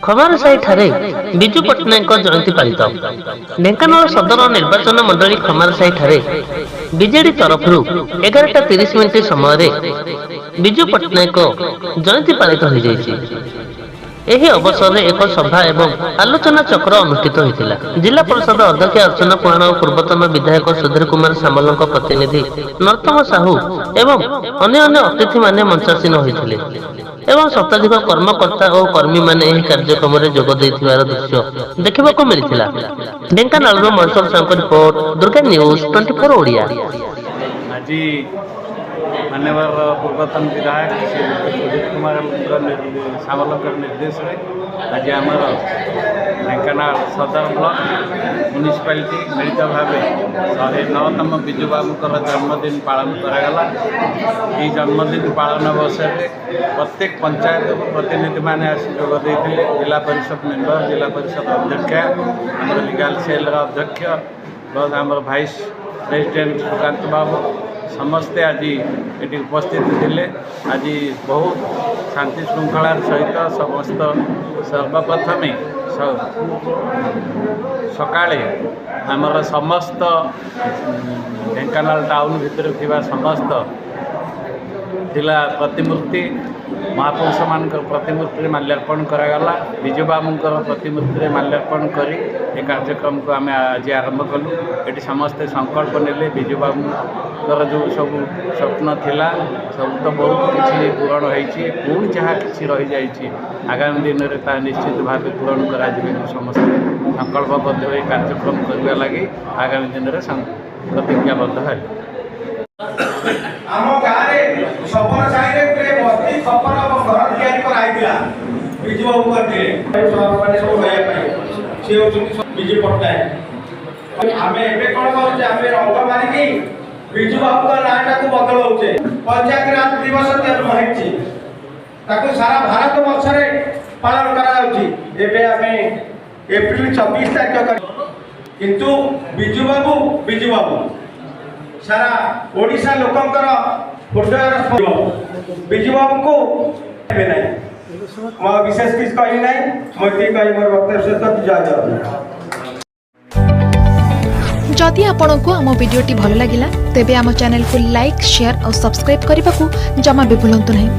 ଖମାରସାହି ଠାରେ ବିଜୁ ପଟ୍ଟନାୟକଙ୍କ ଜୟନ୍ତୀ ପାଳିତ। ଢେଙ୍କାନାଳ ସଦର ନିର୍ବାଚନ ମଣ୍ଡଳୀ ଖମାରସାହି ଠାରେ ବିଜେଡି ତରଫରୁ 11:30 ସମୟରେ ବିଜୁ ପଟ୍ଟନାୟକ ଜୟନ୍ତୀ ପାଳିତ ହୋଇଯାଇଛି। ଏହି ଅବସରରେ ଏକ ସଭା ଏବଂ ଆଲୋଚନା ଚକ୍ର ଅନୁଷ୍ଠିତ ହୋଇଥିଲା। ଜିଲ୍ଲା ପରିଷଦ ଅଧ୍ୟକ୍ଷ ଅର୍ଚ୍ଚନା ପୁରାଣ ଓ ପୂର୍ବତନ ବିଧାୟକ ସୁଧୀର କୁମାର ସାମଲଙ୍କ ପ୍ରତିନିଧି ନର୍ତ୍ତମ ସାହୁ ଏବଂ ଅନ୍ୟ ଅତିଥିମାନେ ମଞ୍ଚାସୀନ ହୋଇଥିଲେ ଏବଂ ଶତାଧିକ କର୍ମକର୍ତ୍ତା ଓ କର୍ମୀମାନେ ଏହି କାର୍ଯ୍ୟକ୍ରମରେ ଯୋଗ ଦେଇଥିବାର ଦୃଶ୍ୟ ଦେଖିବାକୁ ମିଳିଥିଲା। ଢେଙ୍କାନାଳରୁ ମହେଶ୍ୱର ସାହୁଙ୍କ ରିପୋର୍ଟ, ଦୁର୍ଗା ନ୍ୟୁଜ 24 ଓଡ଼ିଆ। ଆଜି माननीय पूर्वतन विधायक श्री सुधीर कुमार सामलकर निर्देश में आज आम ढेंकानाल सदर ब्लॉक म्यूनिसिपालिटी मिलित भाव 109तम विजु बाबूर जन्मदिन पालन करागला। ये जन्मदिन पालन अवसर में प्रत्येक पंचायत प्रतिनिधि मैंने जोगदे जिला परिषद मेम्बर, जिला परिषद अध्यक्षा, आम लीगल सेल अध्यक्ष प्लस आम भाइस प्रेसिडेंट सुकांत बाबू समस्ते आज ये उपस्थित थे। आज बहुत शांति श्रृंखलार सहित समस्त सर्वप्रथमे सकाळे आमर समस्त ढेंकानाल टाउन भितर थिबा समस्त जिला प्रतिमूर्ति महापुरुष मान प्रतिमूर्ति माल्यार्पण करागला। विजु बाबूंकर प्रतिमूर्ति माल्यार्पण करी ए कार्यक्रम को आम आज आरंभ कलु। ये समस्ते संकल्प नेले विजु बाबूंकर जो सब स्वप्न थिला सब तो बहुत किसी पूरण होती पुणी जहाँ कि रही जाइए आगामी दिन में निश्चित भाव पूरण करा समस्ते संकल्पबद्ध हो कार्यक्रम करने लगी आगामी दिन में प्रतिज्ञाबद्ध है। आम गाँव सपन साइड बस्ती सपन घर या विजु बाबू करते सब विजु पट्टनायक आम एवं कौन करुचे आम रंग मारिकी विजु बाबू नाटा को बदलाऊे। पंचायत राज दिवस जन्म होती सारा भारत वर्ष पालन कराऊँगी। एप्रिल 24 तारीख किंतु विजु बाबू सारा ओडिशा लोकंकर हृदय विजु बाबू को विशेष किस कही ना मोदी कही मोर वक्तव्य सहित जय जगन्नाथ। जदि आपंक आम भिडी भल लगा तेब आम चैनल को लाइक, शेयर और सब्सक्राइब करने को जमा भी भूलु नहीं।